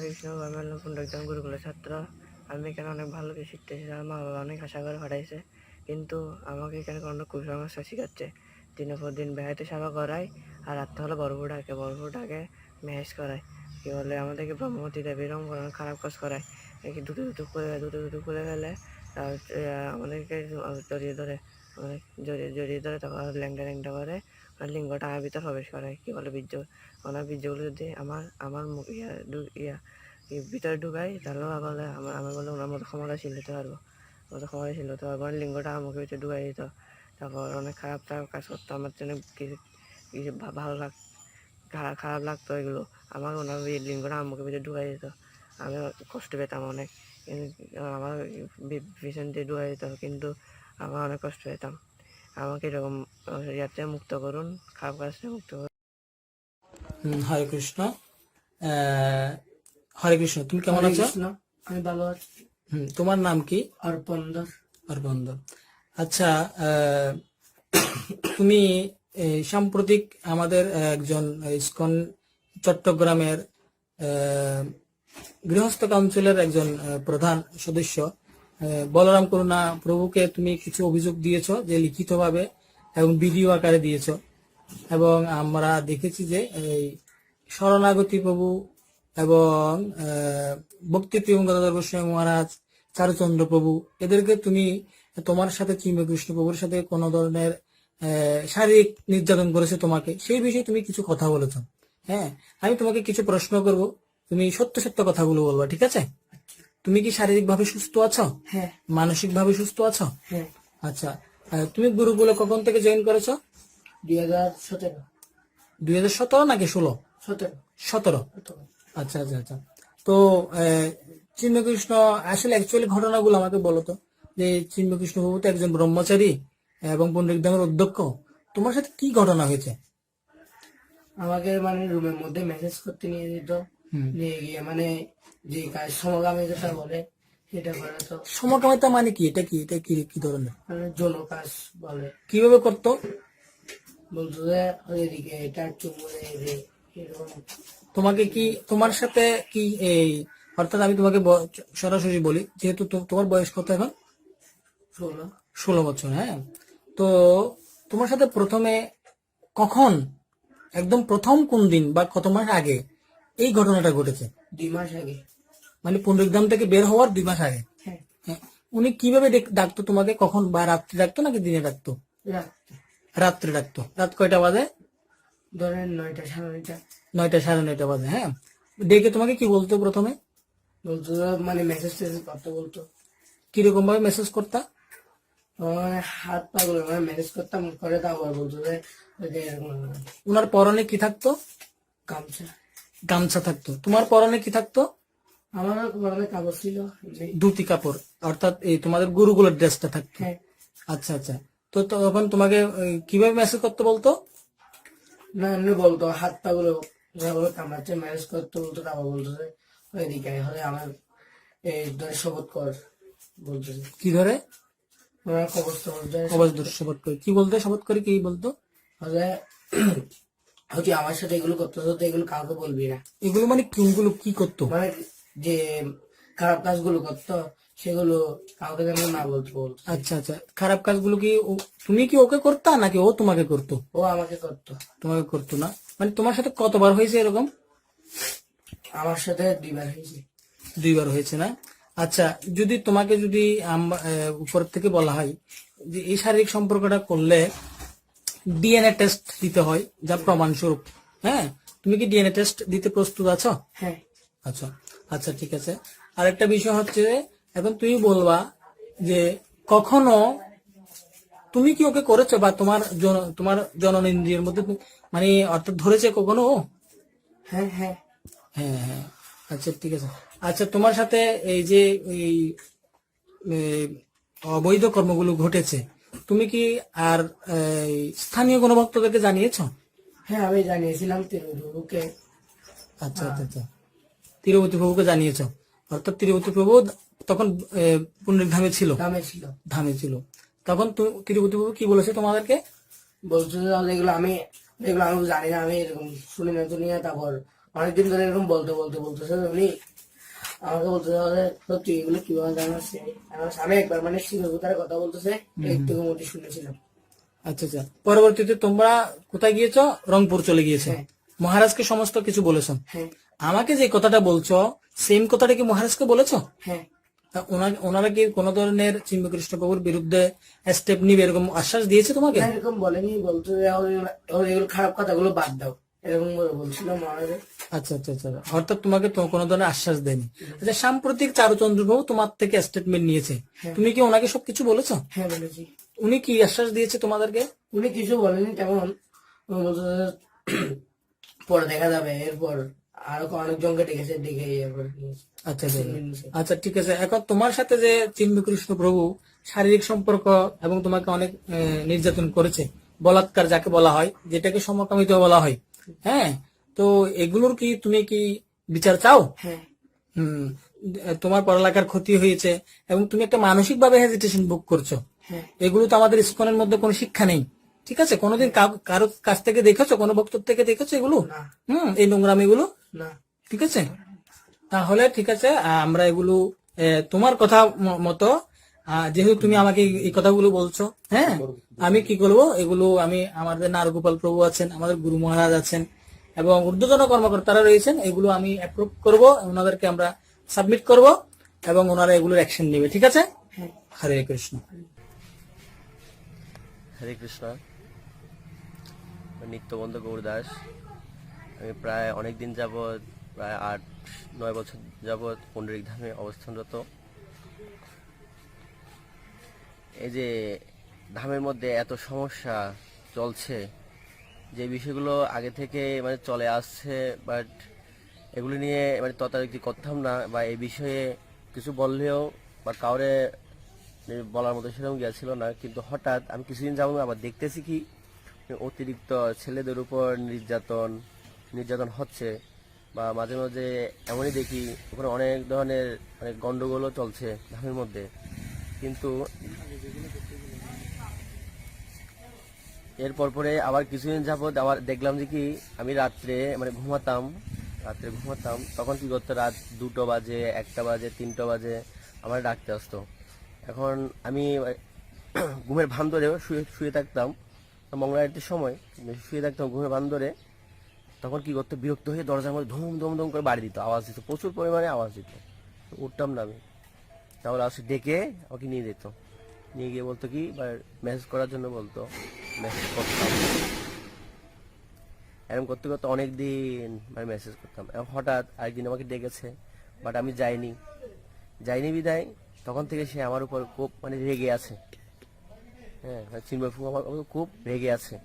কৃষ্ণ আমি হলাম পুণ্ডরিকধাম গুরুকুলের ছাত্র। আমি এখানে অনেক ভালো কিছু শিখতেছি। আমার মা বাবা অনেক আশা করে পাঠাইছে, কিন্তু আমাকে এখানে কোনো কুসংস্কার শিখাচ্ছে। দিনের পর দিন বেড়াইতে সেবা করায়, আর রাত্রে হলে বড়বুটাকে মেহেজ করায়। কি বলে আমাদেরকে ব্রহ্মবতী দেবী এরকম খারাপ কাজ করায়। দুটো করে ফেলে, আমাদেরকে জড়িয়ে ধরে জড়িয়ে ধরে তারপর ল্যাংটা করে লিঙ্গটা আমার ভিতর প্রবেশ করে। কি বলে ওনার বীর্যগুলো যদি আমার আমার ভিতরে ঢুকাই, তাহলে বলে আমার বলে ওনার মতো ক্ষমতাশীল হতে পারবো, লিঙ্গটা আমার মুখের ভিতরে ঢুকাই দিত। তারপর অনেক খারাপ কাজ করতো আমার জন্য। কিছু কিছু ভালো খারাপ লাগতো এগুলো। আমার ওনার লিঙ্গটা আমার মুখের ভিতরে ঢুকাই দিত। আমি কষ্ট পেতাম অনেক। আমার পিছন দিয়ে ঢুকাই দিত, কিন্তু আমার অনেক কষ্ট পেতাম। আমাকে এরকম ইয়াতে মুক্ত করুন, খারাপ কাজ থেকে মুক্ত করুন। হরে কৃষ্ণ। হরে কৃষ্ণ, তুমি কেমন আছো? আমি ভালো আছি। তোমার নাম কি? অর্পন্দর। অর্পন্দর। আচ্ছা, তুমি সাম্প্রতিক আমাদের একজন ইসকন চট্টগ্রামের গৃহস্থ কাউন্সিলের একজন প্রধান সদস্য বলরাম করুণা প্রভুকে তুমি কিছু অভিযোগ দিয়েছো, যে লিখিতভাবে এবং ভিডিও আকারে দিয়েছো। এবং আমরা দেখেছি যে এই শরণাগতি প্রভু এবং ভক্তি প্রিয় গদাধর গোস্বামী মহারাজ, চারুচন্দ্র প্রভু, এদেরকে তুমি তোমার সাথে কৃষ্ণ প্রভুর সাথে কোন ধরনের শারীরিক নির্যাতন করেছে তোমাকে, সেই বিষয়ে তুমি কিছু কথা বলেছ। হ্যাঁ, আমি তোমাকে কিছু প্রশ্ন করব, তুমি সত্য সত্য কথাগুলো বলবা, ঠিক আছে? তুমি কি শারীরিক ভাবে সুস্থ আছো? হ্যাঁ। মানসিক ভাবে সুস্থ আছো? হ্যাঁ। আচ্ছা, তুমি গুরুকুলে কখন থেকে জয়েন করেছো? 2017। 2017 নাকি 16? 17। আচ্ছা আচ্ছা আচ্ছা। তো চিন্ময়কৃষ্ণ আসলে অ্যাকচুয়ালি ঘটনাগুলো আমাকে বলো তো, যে চিন্ময়কৃষ্ণ বাবু তো একজন ব্রহ্মচারী এবং পণ্ডিতধামের অধ্যক্ষ, তোমার সাথে কি ঘটনা হয়েছে? আমাকে মানে রুমের মধ্যে মেসেজ করতে নিয়ে যেত, নিয়ে গিয়ে মানে যে কাজ সমকামিতা বলে সেটা করে। তো সমকামিতা মানে কি? এটা কি ধরনের মানে যৌন কাজ বলে। কিভাবে করতো? বলতো যে এদিকে এটা চুমু এরকম। তোমাকে কি তোমার সাথে কি এই, অর্থাৎ আমি তোমাকে সরাসরি বলি, যেহেতু তোমার বয়স কত এখন? 16 বছর। হ্যাঁ, তো তোমার সাথে প্রথমে কখন, একদম প্রথম কোন দিন বা কত মাস আগে এই ঘটনাটা ঘটেছে? 2 মাস আগে। মানে পুনরুদ্ধাম থেকে বের হওয়ার 2 মাস আগে? হ্যাঁ। উনি কিভাবে ডাকতো তোমাকে? কখন, বা রাত্রে ডাকতো নাকি দিনে ডাকতো? রাত্রে ডাকতো। রাত কয়টা বাজে? ধরেন 9টা, 9:30। 9টা, 9:30 বাজে। হ্যাঁ, ডেকে তোমাকে কি বলতো প্রথমে? বলতো মানে মেসেজ করতে বলতো। কিরকম ভাবে মেসেজ করতা? মানে হাত পা গুলো মানে মেসেজ করতাম, করে তারপর বলতো যে উনার পরনে কি থাকতো? গামছা। গামছা থাকতো। তোমার পরনে কি থাকতো? আমার পরনে কাপড় ছিল, ধুতি কাপড়, অর্থাৎ এই তোমাদের গুরুগুলোর ড্রেসটা থাকতো। হ্যাঁ। আচ্ছা আচ্ছা। তো তখন তোমাকে কিভাবে মেসেজ করতে বলতো? না এমনি বলতো, হাত পা গুলো কামড়াচ্ছে, ম্যারেজ করতে বলতো। তারপর বলতো যে এদিকে হলে আমার এই ধরে শপথ কর বলতো। কি ধরে? কবচ শপথ করে কি বলতো? শপথ করে কি বলতো? হচ্ছে আমার সাথে এগুলো করতে হতো, এগুলো কাউকে বলবি না। এগুলো মানে কোনগুলো কি করতো? মানে যে খারাপ কাজগুলো করতো সেগুলো কাউকে যেন না বলতো। আচ্ছা আচ্ছা। খারাপ কাজগুলো কি তুমি কি ওকে করতা নাকি ও তোমাকে করতো? ও আমাকে করতো। তোমাকে করতো না? মানে তোমার সাথে কতবার হয়েছে এরকম? আমার সাথে 2বার হয়েছে। 2বার হয়েছে না? আচ্ছা, যদি তোমাকে যদি উপর থেকে বলা হয় যে এই শারীরিক সম্পর্কটা করলে ডিএনএ টেস্ট দিতে হয় যা প্রমাণ স্বরূপ, হ্যাঁ, তুমি কি ডিএনএ টেস্ট দিতে প্রস্তুত আছো? হ্যাঁ। আচ্ছা আচ্ছা, ঠিক আছে। আরেকটা বিষয় হচ্ছে, এখন তুমি বলবা যে কখনো তুমি কি ওকে করেছো, বা তোমার জননেন্দ্রিয়ের মধ্যে মানে অর্থাৎ ধরেছে কখনো? হ্যাঁ হ্যাঁ হ্যাঁ হ্যাঁ। আচ্ছা ঠিক আছে। আচ্ছা, তোমার সাথে এই যে এই অবৈধ কর্মগুলো ঘটেছে, তুমি কি আর স্থানীয় কোনো ভক্তদেরকে জানিয়েছো? হ্যাঁ, আমি জানিয়েছিলাম তিরুবাবুকে। আচ্ছা আচ্ছা আচ্ছা, তিরুপতি প্রভুকে জানিয়েছো। অর্থাৎ তিরুপতি প্রভু তখন পুণ্যধামে ছিল? ধামে ছিল। তখন তিরুপতি প্রভু কি বলেছে তোমাদেরকে? বলছো এগুলো আমি জানি না, আমি এরকম শুনি না। তারপর অনেকদিন ধরে এরকম বলতেছে উনি আমাকে বলতেছে সত্যি এগুলো কিভাবে জানাচ্ছে। আমি একবার মানে শিক্ষকতার কথা বলতেছে একটু মধ্যে শুনেছিলাম। আচ্ছা আচ্ছা, পরবর্তীতে তোমরা কোথায় গিয়েছো? রংপুর চলে গিয়েছো। হ্যাঁ। মহারাজকে সমস্ত কিছু বলেছো। হ্যাঁ আমাকে যে কথাটা বলছো সেম কথাটা কি মহারাজকে বলেছো? হ্যাঁ তা ওনারা কি কোনো ধরনের চিন্ময়কৃষ্ণ প্রভুর বিরুদ্ধে স্টেপ নিবে এরকম আশ্বাস দিয়েছে তোমাকে? না, এরকম বলেনি, বলতে এগুলো খারাপ কথাগুলো বাদ দাও এরকম করে বলছিল মহারাজ। আচ্ছা আচ্ছা আচ্ছা, অর্থাৎ তোমাকে তো কোনো ধরনের আশ্বাস দেয়নি। আচ্ছা, সাম্প্রতিক চারুচন্দ্র প্রভু তোমার থেকে স্টেটমেন্ট নিয়েছে, তুমি কি ওনাকে সবকিছু বলেছো? হ্যাঁ বলেছি। উনি কি আশ্বাস দিয়েছে তোমাদেরকে? উনি কিছু বলেনি তেমন, উনি বলতেছে পরে দেখা যাবে, এরপর আরো অনেকজনকে ডেকেছে, ডেকে এরপর আচ্ছা আচ্ছা আচ্ছা, ঠিক আছে। এখন তোমার সাথে যে চিন্ময়কৃষ্ণ প্রভু শারীরিক সম্পর্ক এবং তোমাকে অনেক নির্যাতন করেছে, বলাৎকার যাকে বলা হয়, যেটাকে সমকামিতা বলা হয়, হ্যাঁ, তো এগুলোর কি তুমি কি বিচার চাও? হ্যাঁ হুম, তোমার পড়ালেখার ক্ষতি হয়েছে এবং তুমি একটা মানসিক ভাবে হেজিটেশন বুক করছো, হ্যাঁ এগুলো তো আমাদের ইসকনের মধ্যে কোনো শিক্ষা নেই। ঠিক আছে, কোনোদিন কারো কাছ থেকে দেখেছো, কোনো বক্তব্য থেকে দেখেছো এগুলো? না এই নোংরামি গুলো? না। ঠিক আছে, তাহলে ঠিক আছে, আমরা এগুলো তোমার কথা মতো, যেহেতু তুমি আমাকে এই কথাগুলো বলছো, হ্যাঁ, আমি কি করবো এগুলো, আমি আমাদের নারগোপাল প্রভু আছেন, আমাদের গুরু মহারাজ আছেন এবং ঊর্ধ্বতন কর্মকর্তারা রয়েছেন, এগুলো আমি অ্যাপ্রুভ করব, ওনাদেরকে আমরা সাবমিট করব এবং ওনারা এগুলোর অ্যাকশন নেবে। ঠিক আছে, হ্যাঁ হরে কৃষ্ণ। হরে কৃষ্ণ। নিত্যবন্ধ গৌরদাস। আমি প্রায় অনেক দিন যাবৎ, প্রায় 8-9 বছর যাবৎ পুণ্ডরিক ধামে অবস্থানরত। এই যে ধামের মধ্যে এত সমস্যা চলছে, যে বিষয়গুলো আগে থেকে মানে চলে আসছে, বাট এগুলো নিয়ে মানে তদারকি করতাম না, বা এই বিষয়ে কিছু বললেও বা কাউরে বলার মতো সেরকম গিয়েছিল না। কিন্তু হঠাৎ আমি কিছুদিন যাবো আবার দেখতেছি কি অতিরিক্ত ছেলেদের উপর নির্যাতন হচ্ছে, বা মাঝে মাঝে এমনই দেখি ওখানে অনেক ধরনের মানে গন্ডগোলও চলছে ধামের মধ্যে। কিন্তু এরপর পরে আবার কিছুদিন যাবৎ আবার দেখলাম যে কি আমি রাত্রে ঘুমাতাম, তখন কি করতো, রাত 2টো বাজে, 1টা বাজে, 3টা বাজে আমার ডাকতে আসতো। এখন আমি ঘুমের ভান ধরে শুয়ে থাকতাম, মঙ্গলা আরতির সময় শুয়ে থাকতাম ঘুমের ভান ধরে, তখন কি করতো, বিরক্ত হয়ে দরজার মধ্যে ধুম ধুম ধুম করে বাড়ি দিত, আওয়াজ দিত, প্রচুর পরিমাণে আওয়াজ দিত। উঠতাম না আমি, তাহলে আসে ডেকে আমাকে নিয়ে যেত, নিয়ে গিয়ে বলতো কি মেসেজ করার জন্য বলতো, মেসেজ করতাম। এরকম করতে করতে অনেক দিন মেসেজ করতাম। হঠাৎ আরেকদিন আমাকে ডেকেছে, বাট আমি যাইনি বিদায় তখন থেকে সে আমার উপর খুব রেগে আছে। হ্যাঁ, চিন্ময় আমার খুব রেগে আছে,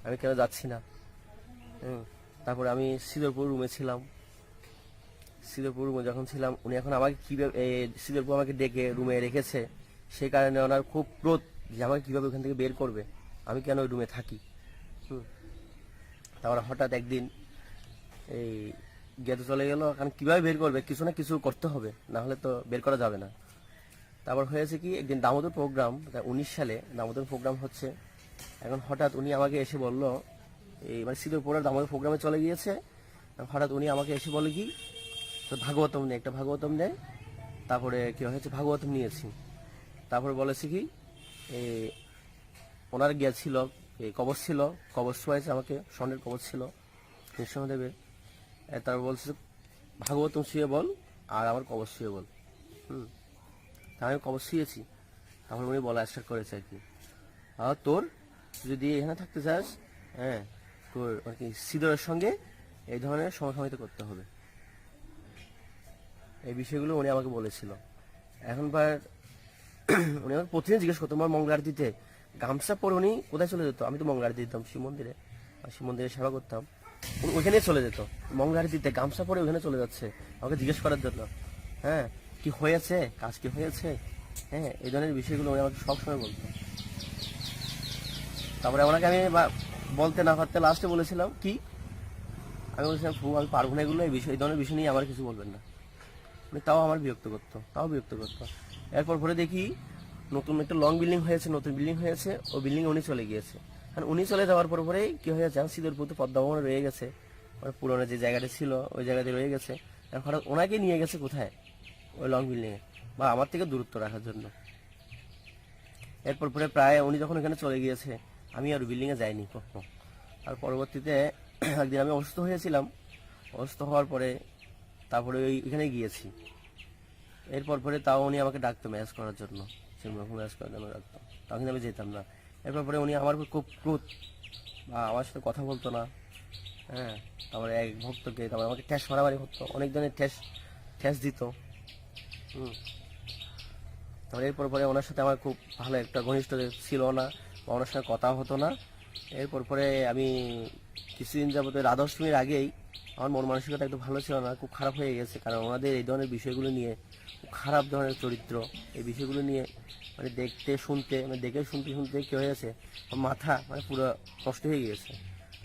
আমি কেন যাচ্ছি না। তারপরে আমি সিদরপুর রুমে ছিলাম, সিদরপুর রুমে যখন ছিলাম, উনি এখন আমাকে কিভাবে সিদরপুর আমাকে ডেকে রুমে রেখেছে, সেই কারণে ওনার খুব ক্রোধ যে আমাকে কিভাবে ওখান থেকে বের করবে, আমি কেন ওই রুমে থাকি। তারপরে হঠাৎ একদিন এই গেতে চলে গেল, কারণ কিভাবে বের করবে, কিছু না কিছু করতে হবে, না হলে তো বের করা যাবে না। তারপর হয়েছে কি, একদিন দামোদর প্রোগ্রাম, 19 সালে দামোদর প্রোগ্রাম হচ্ছে। এখন হঠাৎ উনি আমাকে এসে বলল, এই সিদরপুরের দামোদর প্রোগ্রামে চলে গিয়েছে, হঠাৎ উনি আমাকে এসে বলে কি, তো ভাগবতম নেই, একটা ভাগবতম নেই। তারপরে কি হয়েছে, ভাগবতম নিয়েছি। তারপরে বলেছে কি, ওনার গিয়েছিল কবচ ছিল, কবচ শোয়াইছে আমাকে, স্বর্ণের কবচ ছিল নৃসিংহদেবের। তারপর বলছে ভাগবতম শুয়ে বল আর আমার কবচ শুয়ে বল। আমি কবচ শুয়েছি। তারপর উনি বলা স্টার্ট করেছে আর কি, তোর যদি এখানে থাকতে চাস, হ্যাঁ, তোর আর কি সিদরের সঙ্গে এই ধরনের সমসাময়িকতা করতে হবে। এই বিষয়গুলো উনি আমাকে বলেছিল। এখন উনি আমাকে প্রতিদিন জিজ্ঞেস করতো, আমার মঙ্গল আরতিতে গামছা পরে উনি কোথায় চলে যেত, আমি তো মঙ্গল আরতি দিতাম শিব মন্দিরে সেবা করতাম, ওইখানেই চলে যেত মঙ্গল আরতিতে, গামছা পরে ওইখানে চলে যাচ্ছে আমাকে জিজ্ঞেস করার জন্য, হ্যাঁ, কি হয়েছে, কাজ কি হয়েছে, হ্যাঁ, এই ধরনের বিষয়গুলো উনি আমাকে সবসময় বলতো। তারপরে ওনাকে আমি বলতে না পারতে লাস্টে বলেছিলাম কি, আমি বলছিলাম আমি পারবো না এগুলো, এই ধরনের বিষয় নিয়ে আমার কিছু বলবেন না। তাও আমার বিরক্ত করতো। এরপর পরে দেখি নতুন একটা লং বিল্ডিং হয়েছে, ও বিল্ডিং উনি চলে গিয়েছে। উনি চলে যাওয়ার পরেই কি হয়েছে, সিদরপুর পদ্মা ভবন রয়ে গেছে, ওর পুরোনো যে জায়গাটা ছিল ওই জায়গাতে রয়ে গেছে। এখন হঠাৎ ওনাকে নিয়ে গেছে কোথায়, ওই লং বিল্ডিংয়ে বা আমার থেকে দূরত্ব রাখার জন্য। এরপর পরে প্রায় উনি যখন এখানে চলে গিয়েছে আমি আর বিল্ডিংয়ে যাইনি কখনো। আর পরবর্তীতে একদিন আমি অসুস্থ হয়েছিলাম, অসুস্থ হওয়ার পরে তারপরে এখানে গিয়েছি। এরপর পরে তাও উনি আমাকে ডাকতো ম্যাচ করার জন্য, ম্যাচ করার জন্য ডাকতো, তখন আমি যেতাম না। এরপর পরে উনি আমার উপর খুব ক্রোধ, বা আমার সাথে কথা বলতো না। হ্যাঁ, তারপরে এক ভক্তকে তারপরে আমাকে ঠ্যাস মারামারি করতো, অনেক ধরনের ঠ্যাস দিত। তারপরে এরপর পরে ওনার সাথে আমার খুব ভালো একটা ঘনিষ্ঠ ছিল না, বা ওনার সাথে কথা হতো না। এরপর পরে আমি কিছুদিন যাবত রাধাষ্টমীর আগেই আমার মন মানসিকতা একটু ভালো ছিল না, খুব খারাপ হয়ে গেছে। কারণ ওনাদের এই ধরনের বিষয়গুলো নিয়ে, খুব খারাপ ধরনের চরিত্র, এই বিষয়গুলো নিয়ে মানে দেখতে শুনতে, মানে দেখে শুনতে শুনতে কী হয়েছে আমার মাথা মানে পুরো নষ্ট হয়ে গিয়েছে।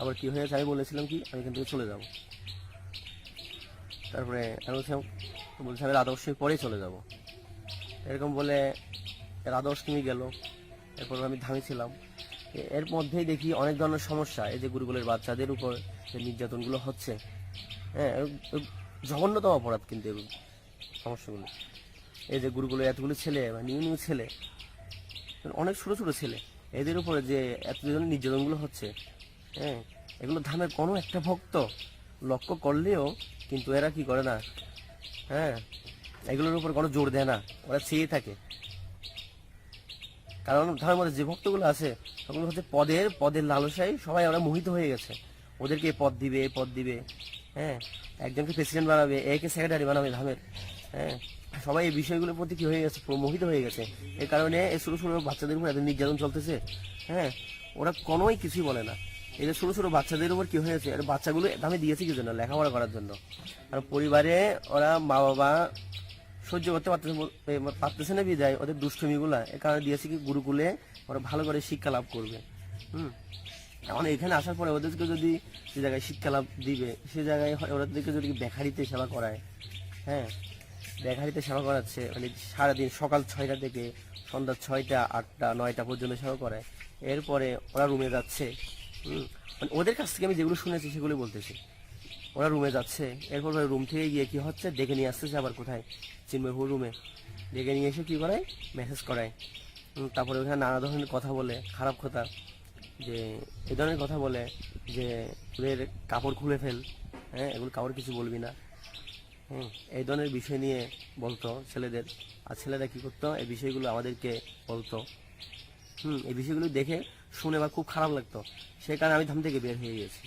আবার কী হয়েছে আমি বলেছিলাম কি আমি এখান থেকে চলে যাব। তারপরে আমি বলছি আমি রাধাষ্টমীর পরেই চলে যাব, এরকম বলে রাধাষ্টমী গেল। এরপর আমি ধামেছিলাম। এর মধ্যেই দেখি অনেক ধরনের সমস্যা, এই যে গুরুকুলের বাচ্চাদের উপর যে নির্যাতনগুলো হচ্ছে, হ্যাঁ জঘন্যতম অপরাধ কিন্তু এগুলো সমস্যাগুলো। এই যে গুরুকুলের এতগুলো ছেলে বা নিউ নিউ ছেলে, অনেক ছোটো ছোটো ছেলে, এদের উপরে যে এত ধরনের নির্যাতনগুলো হচ্ছে, হ্যাঁ এগুলো ধামের কোনো একটা ভক্ত লক্ষ্য করলেও কিন্তু এরা কি করে না, হ্যাঁ এগুলোর উপর কোনো জোর দেয় না, ওরা চেয়ে থাকে। কারণ ধামের মধ্যে যে ভক্তগুলো আছে সেগুলো হচ্ছে পদের লালসায় সবাই ওরা মোহিত হয়ে গেছে, ওদেরকে পদ দিবে, হ্যাঁ একজনকে প্রেসিডেন্ট বানাবে, একে সেক্রেটারি বানাবে ধামের, হ্যাঁ সবাই এই বিষয়গুলোর প্রতি কি হয়ে গেছে, মোহিত হয়ে গেছে। এই কারণে এই ছোটো ছোটো বাচ্চাদের উপর এত নির্যাতন চলতেছে। হ্যাঁ ওরা কোনোই কিছুই বলে না। এই যে ছোটো ছোটো বাচ্চাদের উপর কি হয়েছে, আর বাচ্চাগুলো ধামে দিয়েছে কি জন্য, লেখাপড়া করার জন্য। আর পরিবারে ওরা মা বাবা সহ্য করতে পারতেছে না বিদায় ওদের দুষ্টমিগুলা, এ কারণে দিয়েছে কি গুরুকুলে ওরা ভালো করে শিক্ষা লাভ করবে। এখন এখানে আসার পরে ওদেরকে যদি যে জায়গায় শিক্ষা লাভ দিবে সে জায়গায় ওদেরকে যদি বেকারিতে সেবা করায়, হ্যাঁ বেকারিতে সেবা করাচ্ছে, মানে সারাদিন সকাল 6টা থেকে সন্ধ্যা 6টা 8টা 9টা পর্যন্ত সেবা করায়। এরপরে ওরা রুমে যাচ্ছে, মানে ওদের কাছ থেকে আমি যেগুলো শুনেছি সেগুলো বলতেছি। ওরা রুমে যাচ্ছে, এরপর রুম থেকে গিয়ে কি হচ্ছে ডেকে নিয়ে আসতেছে, আবার কোথায় চিন্ময়পুর রুমে ডেকে নিয়ে এসে কি করায়, মেসেজ করায়। তারপরে ওখানে নানা ধরনের কথা বলে, খারাপ কথা, যে এই ধরনের কথা বলে যে ওদের কাপড় খুলে ফেল, হ্যাঁ এগুলো কাপড় কিছু বলবি না, এই ধরনের বিষয় নিয়ে বলতো ছেলেদের। আর ছেলেরা কি করতো, এই বিষয়গুলো আমাদেরকে বলতো। এই বিষয়গুলো দেখে শুনে আমার খুব খারাপ লাগতো, সেই কারণে আমি ধাম থেকে বের হয়ে গেছি।